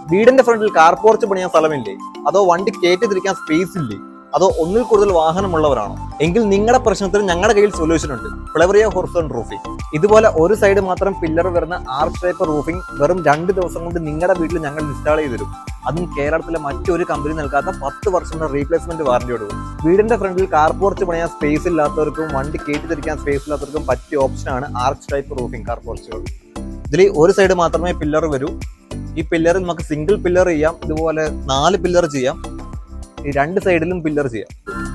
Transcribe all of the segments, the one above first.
വീടിന്റെ ഫ്രണ്ടിൽ car porch പണിയാൻ സ്ഥലമില്ലേ? അതോ വണ്ടി കയറ്റി തിരിക്കാൻ സ്പേസ് ഇല്ലേ? അതോ ഒന്നിൽ കൂടുതൽ വാഹനമുള്ളവരാണോ? എങ്കിൽ നിങ്ങളുടെ പ്രശ്നത്തിന് ഞങ്ങളുടെ കയ്യിൽ സൊല്യൂഷൻ ഉണ്ട്. ഫ്ലവറിയ ഹൊറിസോൺ റൂഫിംഗ്. ഇതുപോലെ ഒരു സൈഡ് മാത്രം പില്ലർ വരുന്ന ആർച്ച് ടൈപ്പ് റൂഫിംഗ് വെറും 2 ദിവസം കൊണ്ട് നിങ്ങളുടെ വീട്ടിൽ ഞങ്ങൾ ഇൻസ്റ്റാൾ ചെയ്ത് തരും. അതും കേരളത്തിലെ മറ്റൊരു കമ്പനി നൽകാത്ത 10 വർഷത്തെ റീപ്ലേസ്മെന്റ് വാറന്റിയോട് കൂടി. വീടിന്റെ ഫ്രണ്ടിൽ കാർ പോർച്ച് പണിയാൻ സ്പേസ് ഇല്ലാത്തവർക്കും വണ്ടി കയറ്റി തിരിക്കാൻ സ്പേസ് ഇല്ലാത്തവർക്കും പറ്റിയ ഓപ്ഷനാണ് ആർച്ച് ടൈപ്പ് റൂഫിംഗ് കാർ പോർച്ചുകൾ. ഇതിൽ ഒരു സൈഡ് മാത്രമേ പില്ലർ വരൂ. ഈ പില്ലറിൽ നമുക്ക് സിംഗിൾ പില്ലർ ചെയ്യാം, ഇതുപോലെ 4 പില്ലർ ചെയ്യാം, ഈ 2 സൈഡിലും പില്ലർ ചെയ്യാം.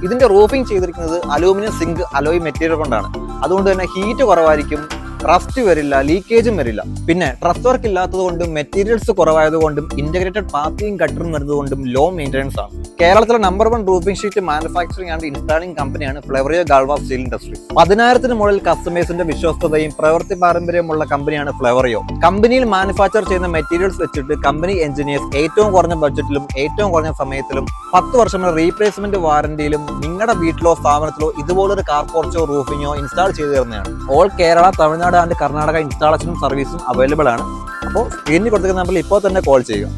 ഇതിന്റെ റൂഫിംഗ് ചെയ്തിരിക്കുന്നത് അലൂമിനിയം സിങ്ക് അലോയ് മെറ്റീരിയൽ കൊണ്ടാണ്. അതുകൊണ്ട് തന്നെ ഹീറ്റ് കുറവായിരിക്കും, റസ്റ്റ് വരില്ല, ലീക്കേജും വരില്ല. പിന്നെ ട്രസ് വർക്ക് ഇല്ലാത്തത് കൊണ്ടും മെറ്റീരിയൽസ് കുറവായതുകൊണ്ടും ഇന്റഗ്രേറ്റഡ് പാത്തിയും കട്ടറും വരുന്നതുകൊണ്ടും ലോ മെയിൻ്റനൻസ് ആണ്. കേരളത്തിലെ number 1 roofing sheet manufacturing and installing കമ്പനിയാണ് ഫ്ലവറിയ ഗാൾവ സ്റ്റീൽ ഇൻഡസ്ട്രി. 10,000-ന് മുകളിൽ കസ്റ്റമേഴ്സിന്റെ വിശ്വസ്തതയും പ്രവൃത്തി പാരമ്പര്യമുള്ള കമ്പനിയാണ് ഫ്ലവറിയോ. കമ്പനിയിൽ മാനുഫാക്ചർ ചെയ്യുന്ന മെറ്റീരിയൽസ് വെച്ചിട്ട് കമ്പനി എഞ്ചിനീയേഴ്സ് ഏറ്റവും കുറഞ്ഞ ബഡ്ജറ്റിലും ഏറ്റവും കുറഞ്ഞ സമയത്തിലും 10 വർഷം റീപ്ലേസ്മെന്റ് വാറന്റിയിലും നിങ്ങളുടെ വീട്ടിലോ സ്ഥാപനത്തിലോ ഇതുപോലൊരു കാർ പോർച്ചോ റൂഫിങ്ങോ ഇൻസ്റ്റാൾ ചെയ്തു തരുന്നതാണ്. ഓൾ കേരള, തമിഴ്നാട് ആൻഡ് കർണാടക ഇൻസ്റ്റാളേഷനും സർവീസും അവൈലബിൾ ആണ്. അപ്പോൾ സ്ക്രീനിൽ കൊടുത്തിരിക്കുന്ന നമ്പറിൽ ഇപ്പോൾ തന്നെ കോൾ ചെയ്യുക.